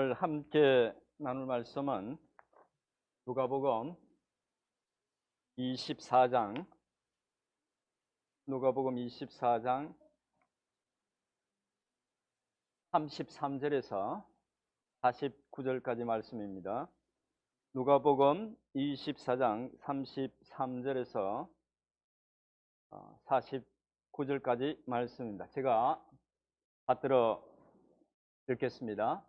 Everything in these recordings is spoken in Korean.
오늘 함께 나눌 말씀은 누가복음 24장 33절에서 49절까지 말씀입니다. 누가복음 24장 33절에서 49절까지 말씀입니다. 제가 받들어 읽겠습니다.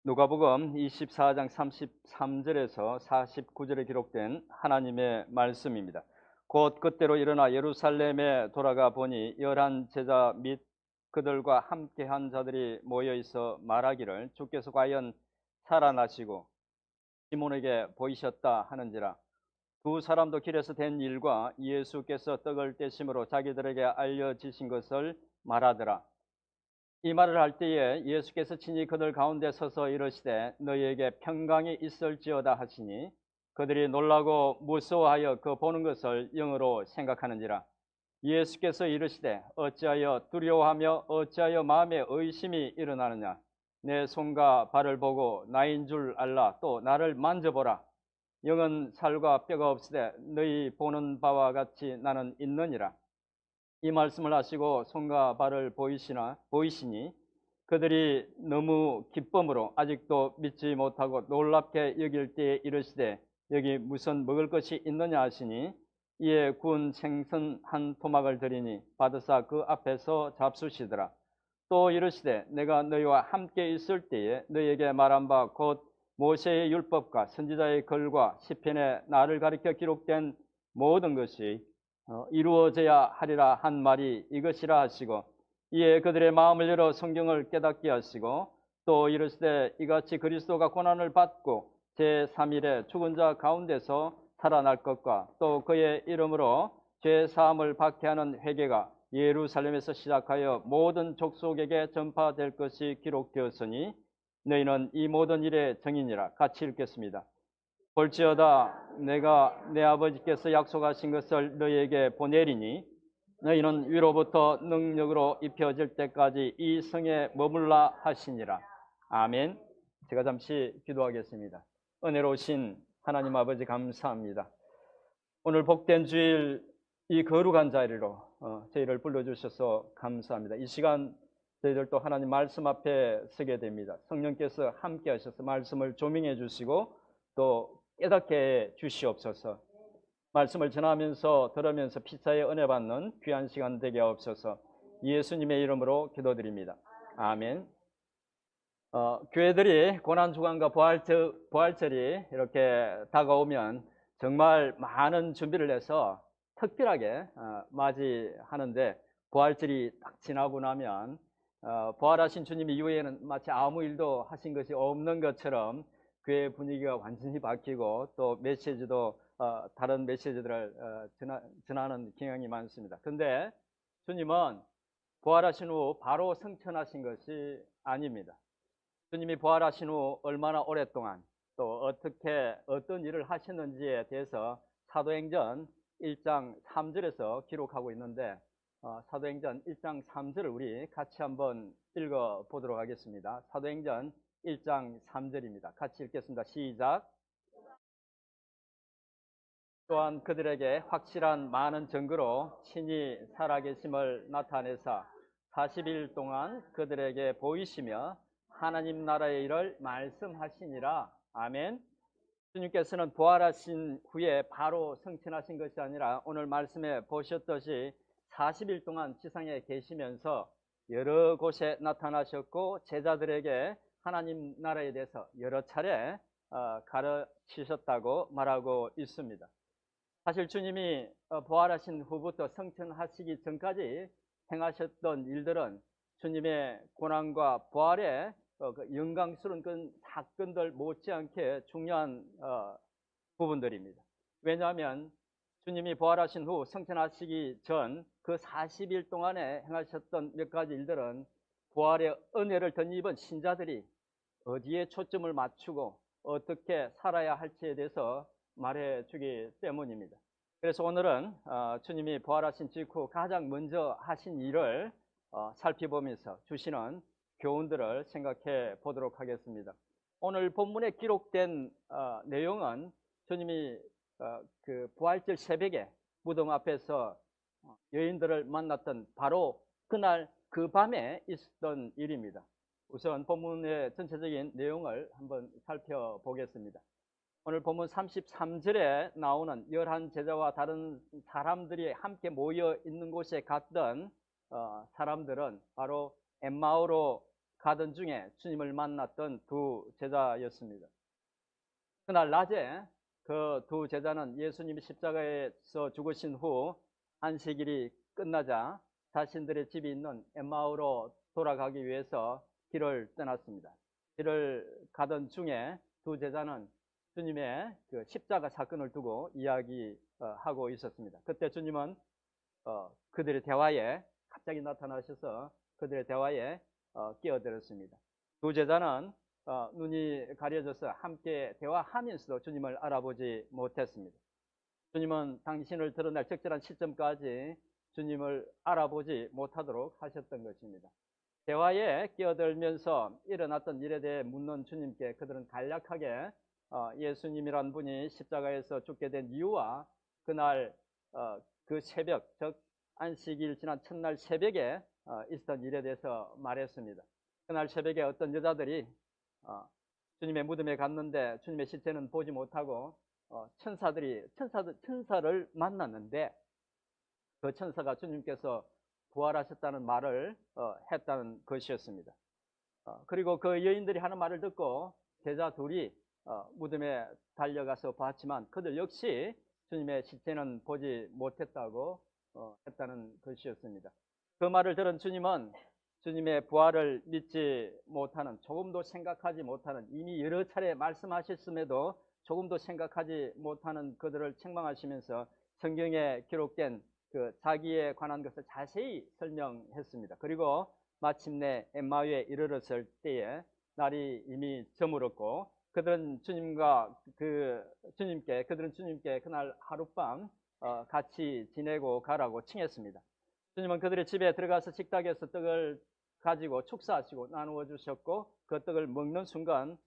누가복음 24장 33절에서 49절에 기록된 하나님의 말씀입니다. 곧 그때로 일어나 예루살렘에 돌아가 보니 11 제자 및 그들과 함께한 자들이 모여 있어 말하기를 주께서 과연 살아나시고 시몬에게 보이셨다 하는지라. 두 사람도 길에서 된 일과 예수께서 떡을 떼심으로 자기들에게 알려지신 것을 말하더라. 이 말을 할 때에 예수께서 친히 그들 가운데 서서 이르시되 너희에게 평강이 있을지어다 하시니 그들이 놀라고 무서워하여 그 보는 것을 영으로 생각하는지라. 예수께서 이르시되 어찌하여 두려워하며 어찌하여 마음에 의심이 일어나느냐. 내 손과 발을 보고 나인 줄 알라. 또 나를 만져보라. 영은 살과 뼈가 없으되 너희 보는 바와 같이 나는 있느니라. 이 말씀을 하시고 손과 발을 보이시니 그들이 너무 기쁨으로 아직도 믿지 못하고 놀랍게 여길 때에 이르시되 여기 무슨 먹을 것이 있느냐 하시니 이에 구운 생선 한 토막을 드리니 받으사 그 앞에서 잡수시더라. 또 이르시되 내가 너희와 함께 있을 때에 너희에게 말한 바 곧 모세의 율법과 선지자의 글과 시편에 나를 가리켜 기록된 모든 것이 이루어져야 하리라 한 말이 이것이라 하시고 이에 그들의 마음을 열어 성경을 깨닫게 하시고 또 이르시되 이같이 그리스도가 고난을 받고 제3일에 죽은 자 가운데서 살아날 것과 또 그의 이름으로 죄 사함을 받게 하는 회개가 예루살렘에서 시작하여 모든 족속에게 전파될 것이 기록되었으니 너희는 이 모든 일의 증인이라. 같이 읽겠습니다. 볼지어다 내가 내 아버지께서 약속하신 것을 너희에게 보내리니 너희는 위로부터 능력으로 입혀질 때까지 이 성에 머물라 하시니라. 아멘. 제가 잠시 기도하겠습니다. 은혜로우신 하나님 아버지 감사합니다. 오늘 복된 주일 이 거룩한 자리로 저희를 불러주셔서 감사합니다. 이 시간 저희들도 하나님 말씀 앞에 서게 됩니다. 성령께서 함께 하셔서 말씀을 조명해 주시고 또 깨닫게 주시옵소서. 말씀을 전하면서 들으면서 피차의 은혜 받는 귀한 시간 되게 하옵소서. 예수님의 이름으로 기도드립니다. 아멘. 교회들이 고난주간과 부활절이 이렇게 다가오면 정말 많은 준비를 해서 특별하게 맞이하는데 부활절이 딱 지나고 나면 부활하신 주님 이후에는 마치 아무 일도 하신 것이 없는 것처럼 교회 분위기가 완전히 바뀌고 또 메시지도 다른 메시지들을 전하는 경향이 많습니다. 그런데 주님은 부활하신 후 바로 승천하신 것이 아닙니다. 주님이 부활하신 후 얼마나 오랫동안 또 어떻게 어떤 일을 하셨는지에 대해서 사도행전 1장 3절에서 기록하고 있는데 사도행전 1장 3절을 우리 같이 한번 읽어보도록 하겠습니다. 사도행전 1장 3절입니다. 같이 읽겠습니다. 시작. 또한 그들에게 확실한 많은 증거로 친히 살아계심을 나타내사 40일 동안 그들에게 보이시며 하나님 나라의 일을 말씀하시니라. 아멘. 주님께서는 부활하신 후에 바로 승천하신 것이 아니라 오늘 말씀에 보셨듯이 40일 동안 지상에 계시면서 여러 곳에 나타나셨고 제자들에게 하나님 나라에 대해서 여러 차례 가르치셨다고 말하고 있습니다. 사실 주님이 부활하신 후부터 승천하시기 전까지 행하셨던 일들은 주님의 고난과 부활의 영광스러운 그 사건들 못지않게 중요한 부분들입니다. 왜냐하면 주님이 부활하신 후 승천하시기 전 그 40일 동안에 행하셨던 몇 가지 일들은 부활의 은혜를 덧입은 신자들이 어디에 초점을 맞추고 어떻게 살아야 할지에 대해서 말해주기 때문입니다. 그래서 오늘은 주님이 부활하신 직후 가장 먼저 하신 일을 살펴보면서 주시는 교훈들을 생각해 보도록 하겠습니다. 오늘 본문에 기록된 내용은 주님이 그 부활절 새벽에 무덤 앞에서 여인들을 만났던 바로 그날 그 밤에 있었던 일입니다. 우선 본문의 전체적인 내용을 한번 살펴보겠습니다. 오늘 본문 33절에 나오는 11제자와 다른 사람들이 함께 모여 있는 곳에 갔던 사람들은 바로 엠마오로 가던 중에 주님을 만났던 두 제자였습니다. 그날 낮에 그 두 제자는 예수님이 십자가에서 죽으신 후 안식일이 끝나자 자신들의 집이 있는 엠마오로 돌아가기 위해서 길을 떠났습니다. 길을 가던 중에 두 제자는 주님의 그 십자가 사건을 두고 이야기하고 있었습니다. 그때 주님은 그들의 대화에 갑자기 나타나셔서 그들의 대화에 끼어들었습니다. 두 제자는 눈이 가려져서 함께 대화하면서도 주님을 알아보지 못했습니다. 주님은 당신을 드러낼 적절한 시점까지 주님을 알아보지 못하도록 하셨던 것입니다. 대화에 끼어들면서 일어났던 일에 대해 묻는 주님께 그들은 간략하게 예수님이란 분이 십자가에서 죽게 된 이유와 그날 그 새벽, 즉 안식일 지난 첫날 새벽에 있었던 일에 대해서 말했습니다. 그날 새벽에 어떤 여자들이 주님의 무덤에 갔는데 주님의 시체는 보지 못하고 천사를 만났는데 그 천사가 주님께서 부활하셨다는 말을 했다는 것이었습니다. 그리고 그 여인들이 하는 말을 듣고 제자 둘이 무덤에 달려가서 봤지만 그들 역시 주님의 시체는 보지 못했다고 했다는 것이었습니다. 그 말을 들은 주님은 주님의 부활을 믿지 못하는, 조금도 생각하지 못하는, 이미 여러 차례 말씀하셨음에도 조금도 생각하지 못하는 그들을 책망하시면서 성경에 기록된 그 자기에 관한 것을 자세히 설명했습니다. 그리고 마침내 엠마오에 이르렀을 때에 날이 이미 저물었고 그들은 주님께 그날 하룻밤 같이 지내고 가라고 칭했습니다. 주님은 그들의 집에 들어가서 식탁에서 떡을 가지고 축사하시고 나누어 주셨고 그 떡을 먹는 순간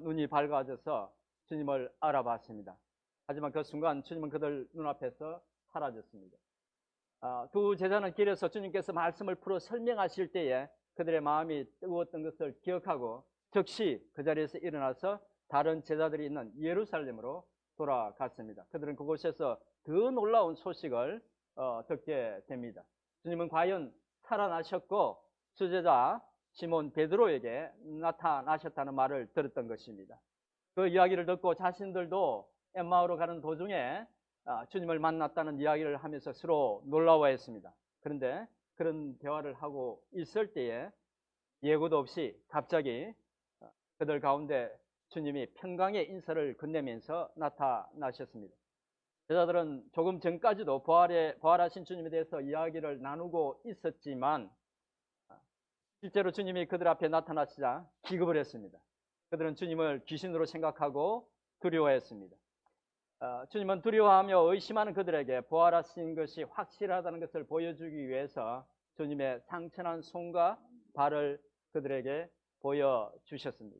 눈이 밝아져서 주님을 알아봤습니다. 하지만 그 순간 주님은 그들 눈앞에서 사라졌습니다. 두 제자는 길에서 주님께서 말씀을 풀어 설명하실 때에 그들의 마음이 뜨거웠던 것을 기억하고 즉시 그 자리에서 일어나서 다른 제자들이 있는 예루살렘으로 돌아갔습니다. 그들은 그곳에서 더 놀라운 소식을 듣게 됩니다. 주님은 과연 살아나셨고 수제자 시몬 베드로에게 나타나셨다는 말을 들었던 것입니다. 그 이야기를 듣고 자신들도 엠마오로 가는 도중에 주님을 만났다는 이야기를 하면서 서로 놀라워했습니다. 그런데 그런 대화를 하고 있을 때에 예고도 없이 갑자기 그들 가운데 주님이 평강의 인사를 건네면서 나타나셨습니다. 제자들은 조금 전까지도 부활하신 주님에 대해서 이야기를 나누고 있었지만 실제로 주님이 그들 앞에 나타나시자 기겁을 했습니다. 그들은 주님을 귀신으로 생각하고 두려워했습니다. 주님은 두려워하며 의심하는 그들에게 부활하신 것이 확실하다는 것을 보여주기 위해서 주님의 상처난 손과 발을 그들에게 보여주셨습니다.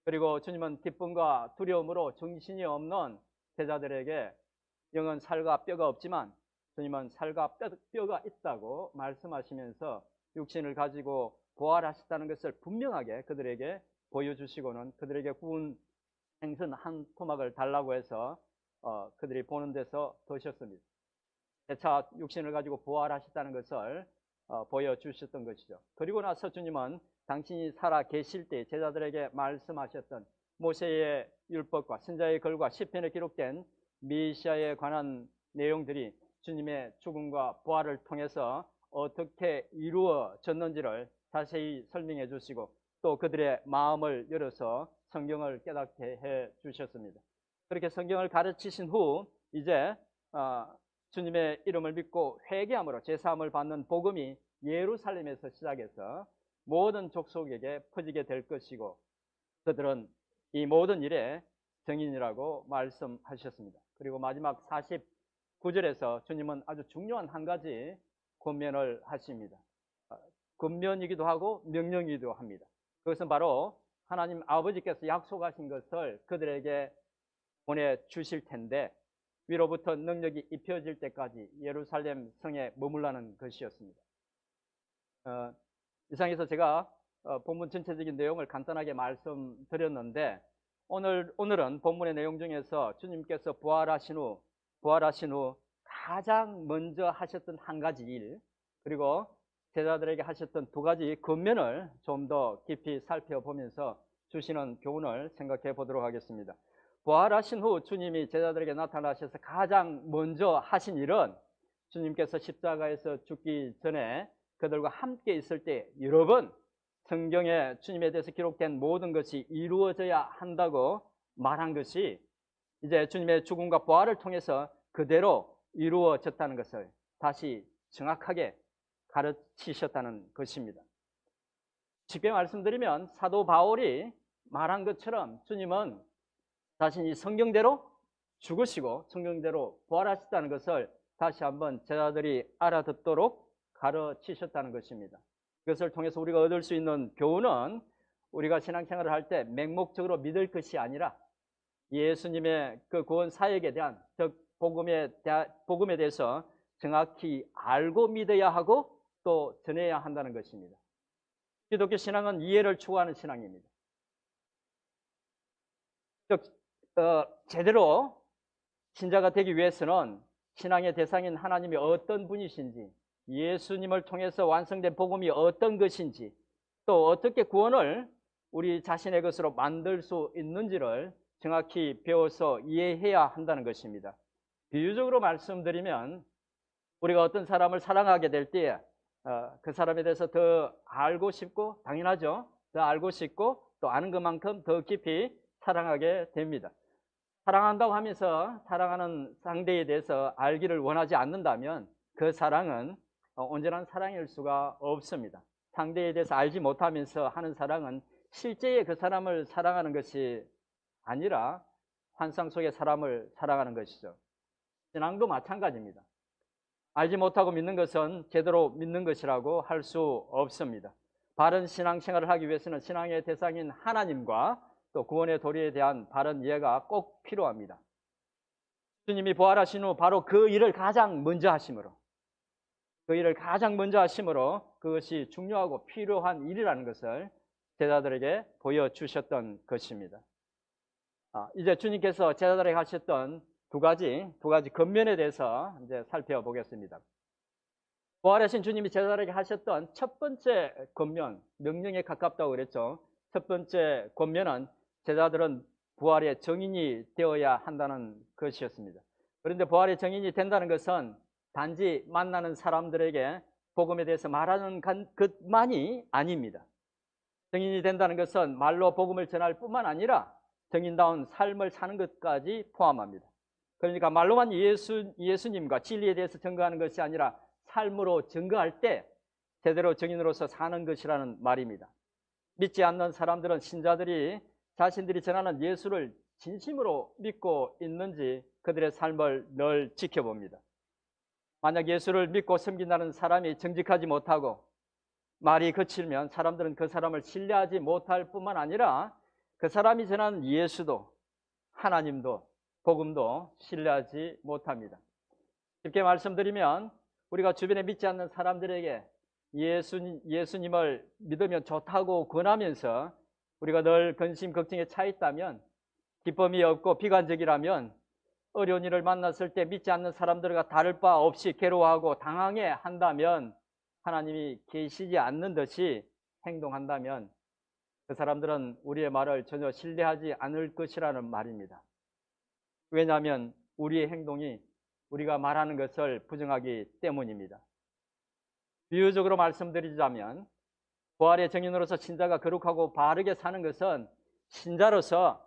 그리고 주님은 기쁨과 두려움으로 정신이 없는 제자들에게 영은 살과 뼈가 없지만 주님은 살과 뼈가 있다고 말씀하시면서 육신을 가지고 부활하셨다는 것을 분명하게 그들에게 보여주시고는 그들에게 구운 생선 한 토막을 달라고 해서 그들이 보는 데서 드셨습니다. 재차 육신을 가지고 부활하셨다는 것을 보여주셨던 것이죠. 그리고 나서 주님은 당신이 살아 계실 때 제자들에게 말씀하셨던 모세의 율법과 선지자의 글과 시편에 기록된 메시아에 관한 내용들이 주님의 죽음과 부활을 통해서 어떻게 이루어졌는지를 자세히 설명해 주시고 또 그들의 마음을 열어서 성경을 깨닫게 해 주셨습니다. 그렇게 성경을 가르치신 후 이제 주님의 이름을 믿고 회개함으로 제사함을 받는 복음이 예루살렘에서 시작해서 모든 족속에게 퍼지게 될 것이고 그들은 이 모든 일에 증인이라고 말씀하셨습니다. 그리고 마지막 49절에서 주님은 아주 중요한 한 가지 권면을 하십니다. 권면이기도 하고 명령이기도 합니다. 그것은 바로 하나님 아버지께서 약속하신 것을 그들에게 보내주실 텐데 위로부터 능력이 입혀질 때까지 예루살렘 성에 머물라는 것이었습니다. 이상에서 제가 본문 전체적인 내용을 간단하게 말씀드렸는데 오늘은 본문의 내용 중에서 주님께서 부활하신 후 가장 먼저 하셨던 한 가지 일, 그리고 제자들에게 하셨던 두 가지 권면을 좀 더 깊이 살펴보면서 주시는 교훈을 생각해 보도록 하겠습니다. 부활하신 후 주님이 제자들에게 나타나셔서 가장 먼저 하신 일은 주님께서 십자가에서 죽기 전에 그들과 함께 있을 때 여러 번 성경에 주님에 대해서 기록된 모든 것이 이루어져야 한다고 말한 것이 이제 주님의 죽음과 부활을 통해서 그대로 이루어졌다는 것을 다시 정확하게 가르치셨다는 것입니다. 쉽게 말씀드리면 사도 바울이 말한 것처럼 주님은 자신이 성경대로 죽으시고 성경대로 부활하셨다는 것을 다시 한번 제자들이 알아듣도록 가르치셨다는 것입니다. 그것을 통해서 우리가 얻을 수 있는 교훈은 우리가 신앙생활을 할 때 맹목적으로 믿을 것이 아니라 예수님의 그 구원 사역에 대한 즉 복음에 대해서 정확히 알고 믿어야 하고 또 전해야 한다는 것입니다. 기독교 신앙은 이해를 추구하는 신앙입니다. 즉 제대로 신자가 되기 위해서는 신앙의 대상인 하나님이 어떤 분이신지, 예수님을 통해서 완성된 복음이 어떤 것인지, 또 어떻게 구원을 우리 자신의 것으로 만들 수 있는지를 정확히 배워서 이해해야 한다는 것입니다. 비유적으로 말씀드리면 우리가 어떤 사람을 사랑하게 될 때 그 사람에 대해서 더 알고 싶고, 당연하죠. 더 알고 싶고 또 아는 것만큼 더 깊이 사랑하게 됩니다. 사랑한다고 하면서 사랑하는 상대에 대해서 알기를 원하지 않는다면 그 사랑은 온전한 사랑일 수가 없습니다. 상대에 대해서 알지 못하면서 하는 사랑은 실제의 그 사람을 사랑하는 것이 아니라 환상 속의 사람을 사랑하는 것이죠. 신앙도 마찬가지입니다. 알지 못하고 믿는 것은 제대로 믿는 것이라고 할 수 없습니다. 바른 신앙생활을 하기 위해서는 신앙의 대상인 하나님과 또 구원의 도리에 대한 바른 이해가 꼭 필요합니다. 주님이 부활하신 후 바로 그 일을 가장 먼저 하심으로 그것이 중요하고 필요한 일이라는 것을 제자들에게 보여주셨던 것입니다. 이제 주님께서 제자들에게 하셨던 두 가지 권면에 대해서 이제 살펴보겠습니다. 부활하신 주님이 제자들에게 하셨던 첫 번째 권면, 명령에 가깝다고 그랬죠. 첫 번째 권면은 제자들은 부활의 증인이 되어야 한다는 것이었습니다. 그런데 부활의 증인이 된다는 것은 단지 만나는 사람들에게 복음에 대해서 말하는 것만이 아닙니다. 증인이 된다는 것은 말로 복음을 전할 뿐만 아니라 증인다운 삶을 사는 것까지 포함합니다. 그러니까 말로만 예수님과 진리에 대해서 증거하는 것이 아니라 삶으로 증거할 때 제대로 증인으로서 사는 것이라는 말입니다. 믿지 않는 사람들은 신자들이 자신들이 전하는 예수를 진심으로 믿고 있는지 그들의 삶을 늘 지켜봅니다. 만약 예수를 믿고 섬긴다는 사람이 정직하지 못하고 말이 거칠면 사람들은 그 사람을 신뢰하지 못할 뿐만 아니라 그 사람이 전하는 예수도 하나님도 복음도 신뢰하지 못합니다. 쉽게 말씀드리면 우리가 주변에 믿지 않는 사람들에게 예수님을 믿으면 좋다고 권하면서 우리가 늘 근심 걱정에 차 있다면, 기쁨이 없고 비관적이라면 어려운 일을 만났을 때 믿지 않는 사람들과 다를 바 없이 괴로워하고 당황해 한다면, 하나님이 계시지 않는 듯이 행동한다면 그 사람들은 우리의 말을 전혀 신뢰하지 않을 것이라는 말입니다. 왜냐하면 우리의 행동이 우리가 말하는 것을 부정하기 때문입니다. 비유적으로 말씀드리자면 부활의 증인으로서 신자가 거룩하고 바르게 사는 것은, 신자로서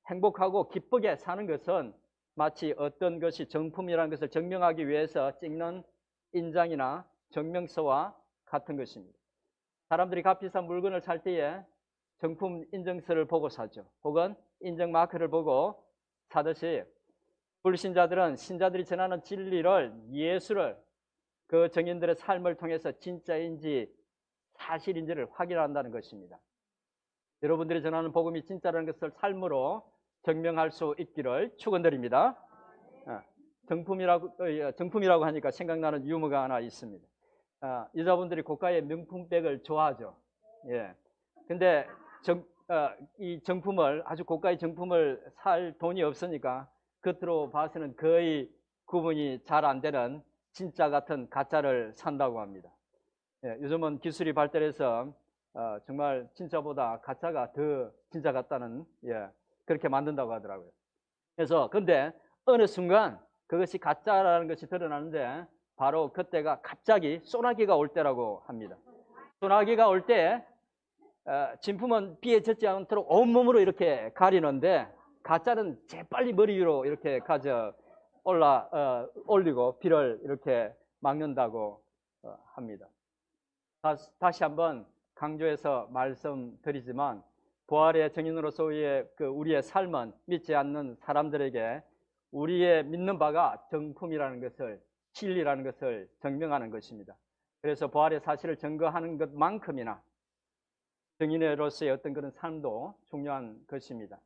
행복하고 기쁘게 사는 것은 마치 어떤 것이 정품이라는 것을 증명하기 위해서 찍는 인장이나 증명서와 같은 것입니다. 사람들이 값비싼 물건을 살 때에 정품 인증서를 보고 사죠. 혹은 인증 마크를 보고 사듯이 불신자들은 신자들이 전하는 진리를, 예수를 그 증인들의 삶을 통해서 진짜인지 사실인지를 확인한다는 것입니다. 여러분들이 전하는 복음이 진짜라는 것을 삶으로 증명할 수 있기를 축원드립니다. 정품이라고 하니까 생각나는 유머가 하나 있습니다. 여자분들이 고가의 명품백을 좋아하죠. 예. 근데 이 정품을, 아주 고가의 정품을 살 돈이 없으니까 겉으로 봐서는 거의 구분이 잘 안 되는 진짜 같은 가짜를 산다고 합니다. 예, 요즘은 기술이 발달해서 정말 진짜보다 가짜가 더 진짜 같다는, 그렇게 만든다고 하더라고요. 그래서 근데 어느 순간 그것이 가짜라는 것이 드러나는데 바로 그때가 갑자기 소나기가 올 때라고 합니다. 소나기가 올 때 진품은 비에 젖지 않도록 온몸으로 이렇게 가리는데 가짜는 재빨리 머리 위로 이렇게 올리고 비를 이렇게 막는다고 합니다. 다시 한번 강조해서 말씀드리지만 부활의 증인으로서의 우리의 삶은 믿지 않는 사람들에게 우리의 믿는 바가 정품이라는 것을, 진리라는 것을 증명하는 것입니다. 그래서 부활의 사실을 증거하는 것만큼이나 증인으로서의 어떤 그런 삶도 중요한 것입니다.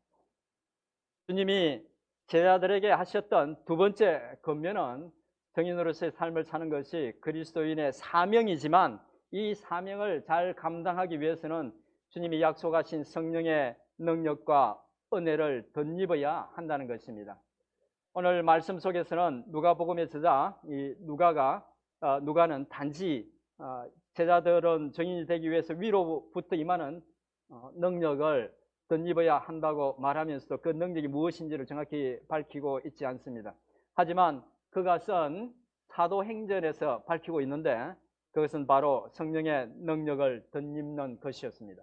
주님이 제자들에게 하셨던 두 번째 권면은 증인으로서의 삶을 사는 것이 그리스도인의 사명이지만 이 사명을 잘 감당하기 위해서는 주님이 약속하신 성령의 능력과 은혜를 덧입어야 한다는 것입니다. 오늘 말씀 속에서는 누가복음의 저자 이 누가는 단지 제자들은 증인이 되기 위해서 위로부터 임하는 능력을 덧입어야 한다고 말하면서도 그 능력이 무엇인지를 정확히 밝히고 있지 않습니다. 하지만 그가 쓴 사도행전에서 밝히고 있는데 그것은 바로 성령의 능력을 덧입는 것이었습니다.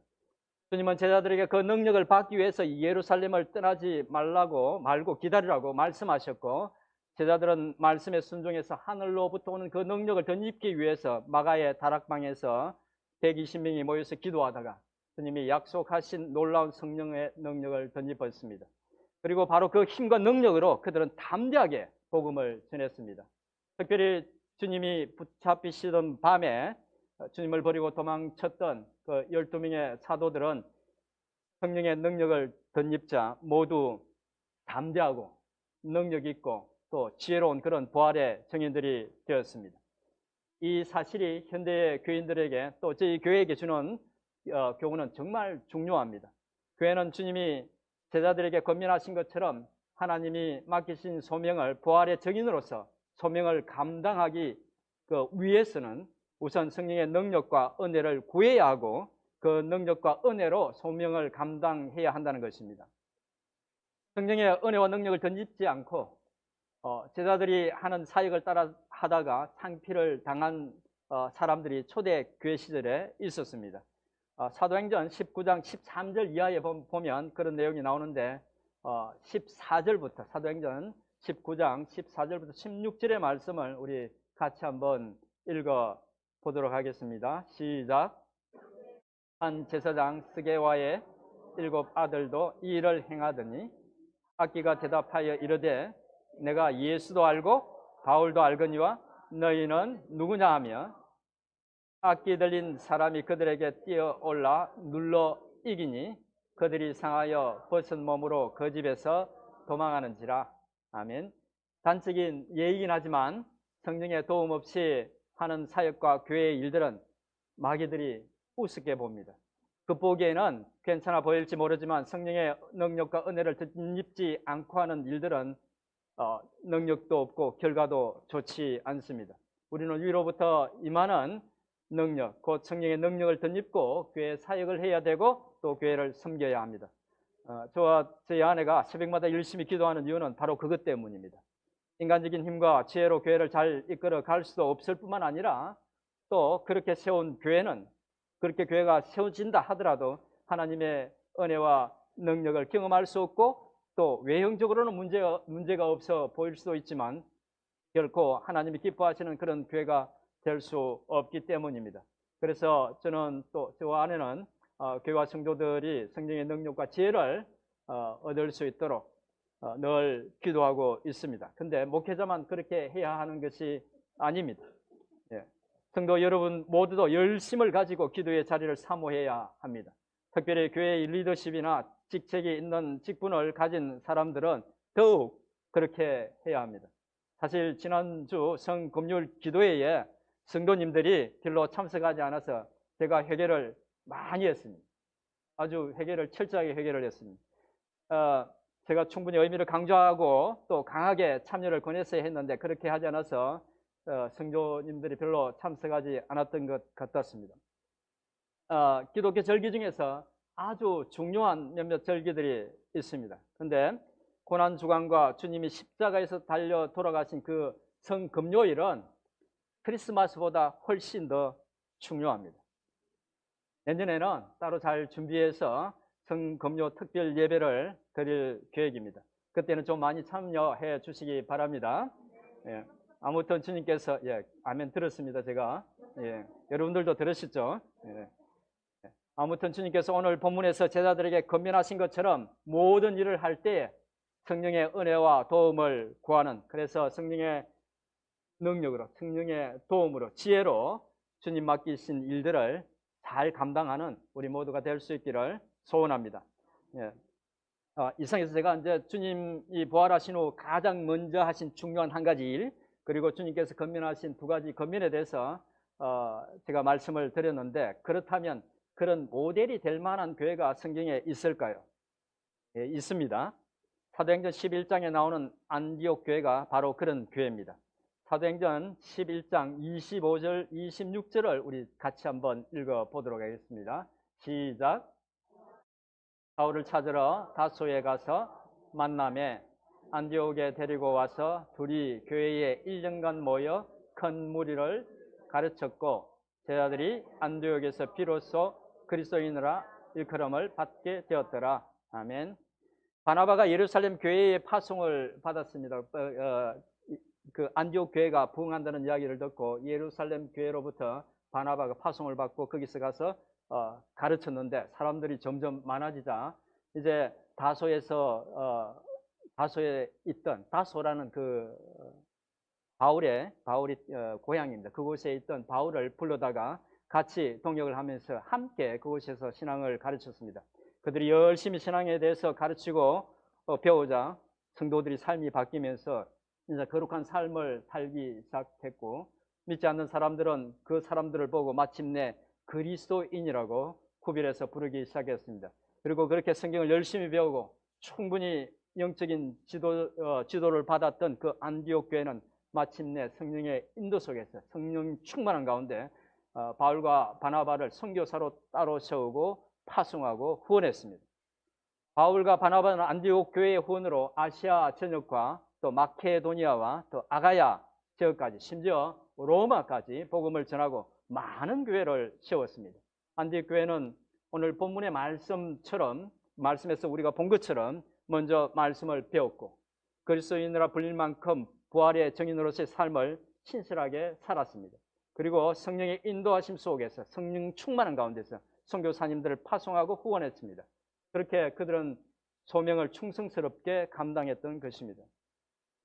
주님은 제자들에게 그 능력을 받기 위해서 예루살렘을 떠나지 말고 기다리라고 말씀하셨고 제자들은 말씀에 순종해서 하늘로부터 오는 그 능력을 덧입기 위해서 마가의 다락방에서 120명이 모여서 기도하다가 주님이 약속하신 놀라운 성령의 능력을 덧입었습니다. 그리고 바로 그 힘과 능력으로 그들은 담대하게 복음을 전했습니다. 특별히 주님이 붙잡히시던 밤에 주님을 버리고 도망쳤던 그 12명의 사도들은 성령의 능력을 덧입자 모두 담대하고 능력 있고 또 지혜로운 그런 부활의 증인들이 되었습니다. 이 사실이 현대의 교인들에게 또 저희 교회에게 주는 교훈은 정말 중요합니다. 교회는 주님이 제자들에게 권면하신 것처럼 하나님이 맡기신 소명을 부활의 증인으로서 소명을 감당하기 위해서는 우선 성령의 능력과 은혜를 구해야 하고 그 능력과 은혜로 소명을 감당해야 한다는 것입니다. 성령의 은혜와 능력을 덧입지 않고 제자들이 하는 사역을 따라 하다가 창피를 당한 사람들이 초대 교회 시절에 있었습니다. 사도행전 19장 13절 이하에 보면 그런 내용이 나오는데 14절부터 사도행전 19장 14절부터 16절의 말씀을 우리 같이 한번 읽어 보도록 하겠습니다. 시작. 한 제사장 스게와의 7 아들도 이 일을 행하더니 악기가 대답하여 이르되 내가 예수도 알고 바울도 알거니와 너희는 누구냐 하며 악기 들린 사람이 그들에게 뛰어올라 눌러 이기니 그들이 상하여 벗은 몸으로 그 집에서 도망하는지라. 아멘. 단적인 예이긴 하지만 성령의 도움 없이 하는 사역과 교회의 일들은 마귀들이 우습게 봅니다. 겉보기에는 괜찮아 보일지 모르지만 성령의 능력과 은혜를 덧입지 않고 하는 일들은 능력도 없고 결과도 좋지 않습니다. 우리는 위로부터 임하는 능력, 곧 성령의 능력을 덧입고 교회 사역을 해야 되고 또 교회를 섬겨야 합니다. 저와 저희 아내가 새벽마다 열심히 기도하는 이유는 바로 그것 때문입니다. 인간적인 힘과 지혜로 교회를 잘 이끌어 갈 수도 없을 뿐만 아니라 또 그렇게 세운 교회는 그렇게 교회가 세워진다 하더라도 하나님의 은혜와 능력을 경험할 수 없고 또 외형적으로는 문제가 없어 보일 수도 있지만 결코 하나님이 기뻐하시는 그런 교회가 될 수 없기 때문입니다. 그래서 저는 또 저와 아내는 교회와 성도들이 성령의 능력과 지혜를 얻을 수 있도록 늘 기도하고 있습니다. 근데 목회자만 그렇게 해야 하는 것이 아닙니다. 예. 성도 여러분 모두도 열심을 가지고 기도의 자리를 사모해야 합니다. 특별히 교회의 리더십이나 직책이 있는 직분을 가진 사람들은 더욱 그렇게 해야 합니다. 사실 지난주 성금요일 기도회에 성도님들이 별로 참석하지 않아서 제가 회개를 많이 했습니다. 아주 철저하게 회개를 했습니다. 제가 충분히 의미를 강조하고 또 강하게 참여를 권했어야 했는데 그렇게 하지 않아서 성도님들이 별로 참석하지 않았던 것 같았습니다. 기독교 절기 중에서 아주 중요한 몇몇 절기들이 있습니다. 그런데 고난주간과 주님이 십자가에서 달려 돌아가신 그 성금요일은 크리스마스보다 훨씬 더 중요합니다. 내년에는 따로 잘 준비해서 성금요 특별 예배를 드릴 계획입니다. 그때는 좀 많이 참여해 주시기 바랍니다. 예. 아무튼 주님께서 아멘 들었습니다. 제가 여러분들도 들으시죠? 아무튼 주님께서 오늘 본문에서 제자들에게 권면하신 것처럼 모든 일을 할 때 성령의 은혜와 도움을 구하는, 그래서 성령의 능력으로, 성령의 도움으로, 지혜로 주님 맡기신 일들을 잘 감당하는 우리 모두가 될 수 있기를 소원합니다. 이상해서 제가 이제 주님이 부활하신 후 가장 먼저 하신 중요한 한 가지 일, 그리고 주님께서 권면하신 두 가지 권면에 대해서 제가 말씀을 드렸는데, 그렇다면 그런 모델이 될 만한 교회가 성경에 있을까요? 있습니다. 사도행전 11장에 나오는 안디옥 교회가 바로 그런 교회입니다. 사도행전 11장 25절, 26절을 우리 같이 한번 읽어보도록 하겠습니다. 시작. 바울을 찾으러 다소에 가서 만남에 안디옥에 데리고 와서 둘이 교회에 1년간 모여 큰 무리를 가르쳤고, 제자들이 안디옥에서 비로소 그리스도인이라 일컬음을 받게 되었더라. 아멘. 바나바가 예루살렘 교회의 파송을 받았습니다. 그 안디옥 교회가 부흥한다는 이야기를 듣고 예루살렘 교회로부터 바나바가 파송을 받고 거기서 가서 가르쳤는데, 사람들이 점점 많아지자 이제 다소에 있던, 다소라는 그 바울이 고향입니다. 그곳에 있던 바울을 불러다가 같이 동역을 하면서 함께 그곳에서 신앙을 가르쳤습니다. 그들이 열심히 신앙에 대해서 가르치고 배우자 성도들이 삶이 바뀌면서 이제 거룩한 삶을 살기 시작했고, 믿지 않는 사람들은 그 사람들을 보고 마침내 그리스도인이라고 구별해서 부르기 시작했습니다. 그리고 그렇게 성경을 열심히 배우고 충분히 영적인 지도를 받았던 그 안디옥 교회는 마침내 성령의 인도 속에서 성령 충만한 가운데 바울과 바나바를 선교사로 따로 세우고 파송하고 후원했습니다. 바울과 바나바는 안디옥 교회의 후원으로 아시아 전역과 또 마케도니아와 또 아가야 지역까지, 심지어 로마까지 복음을 전하고 많은 교회를 세웠습니다. 안디옥 교회는 오늘 본문의 말씀에서 우리가 본 것처럼 먼저 말씀을 배웠고, 그리스도인이라 불릴 만큼 부활의 증인으로서의 삶을 신실하게 살았습니다. 그리고 성령의 인도하심 속에서 성령 충만한 가운데서 선교사님들을 파송하고 후원했습니다. 그렇게 그들은 소명을 충성스럽게 감당했던 것입니다.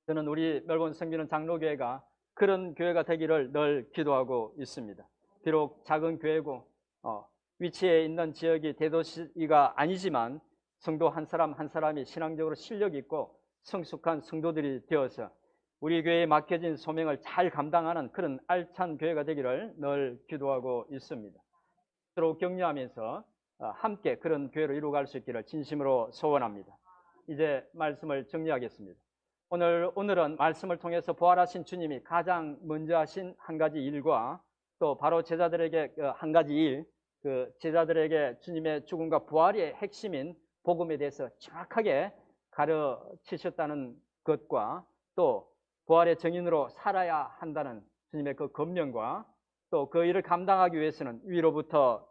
저는 우리 멜번 섬기는 장로교회가 그런 교회가 되기를 늘 기도하고 있습니다. 비록 작은 교회고 위치에 있는 지역이 대도시가 아니지만 성도 한 사람 한 사람이 신앙적으로 실력 있고 성숙한 성도들이 되어서 우리 교회에 맡겨진 소명을 잘 감당하는 그런 알찬 교회가 되기를 늘 기도하고 있습니다. 서로 격려하면서 함께 그런 교회로 이루어갈 수 있기를 진심으로 소원합니다. 이제 말씀을 정리하겠습니다. 오늘은 말씀을 통해서 부활하신 주님이 가장 먼저 하신 한 가지 일과 또 바로 제자들에게 한 가지 일, 그 제자들에게 주님의 죽음과 부활의 핵심인 복음에 대해서 정확하게 가르치셨다는 것과 또 부활의 증인으로 살아야 한다는 주님의 그 권면과 또 그 일을 감당하기 위해서는 위로부터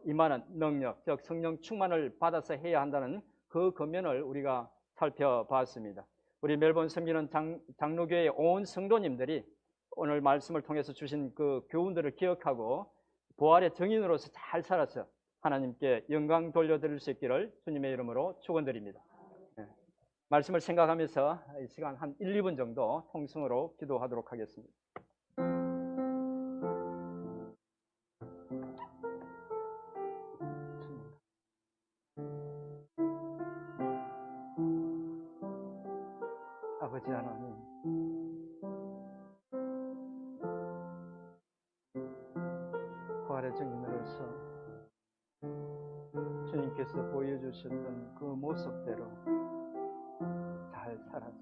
임하는 능력, 즉 성령 충만을 받아서 해야 한다는 그 권면을 우리가 살펴봤습니다. 우리 멜번 섬기는 장로교회의 온 성도님들이 오늘 말씀을 통해서 주신 그 교훈들을 기억하고 부활의 증인으로서 잘 살아서 하나님께 영광 돌려드릴 수 있기를 주님의 이름으로 축원드립니다. 말씀을 생각하면서 이 시간 한 1, 2분 정도 통성으로 기도하도록 하겠습니다. 아버지 하나님, 부활의 증인으로서 주님께서 보여주셨던 그 모습대로 잘 살아서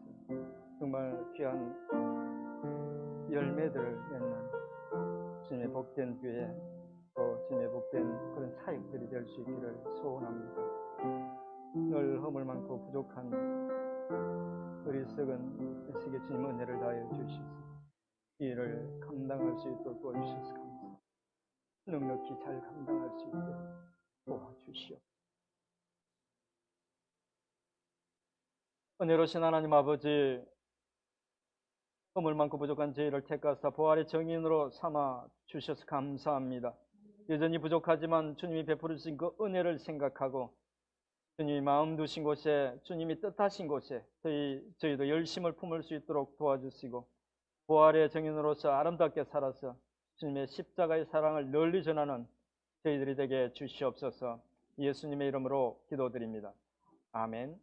정말 귀한 열매들을 맺는 주님의 복된 교회, 또 주님의 복된 그런 사역들이 될 수 있기를 소원합니다. 늘 허물 많고 부족한 어리석은 에스게 주님 은혜를 다하여 주시옵소서. 이 일을 감당할 수 있도록 도와주셔서 감사합니다. 넉넉히 잘 감당할 수 있도록 도와주시옵소서. 은혜로우신 하나님 아버지, 허물 많고 부족한 저희를 택하사 부활의 정인으로 삼아 주셔서 감사합니다. 여전히 부족하지만 주님이 베풀으신 그 은혜를 생각하고 주님이 마음 두신 곳에, 주님이 뜻하신 곳에 저희도 열심을 품을 수 있도록 도와주시고, 부활의 정인으로서 아름답게 살아서 주님의 십자가의 사랑을 널리 전하는 저희들이 되게 주시옵소서. 예수님의 이름으로 기도드립니다. 아멘.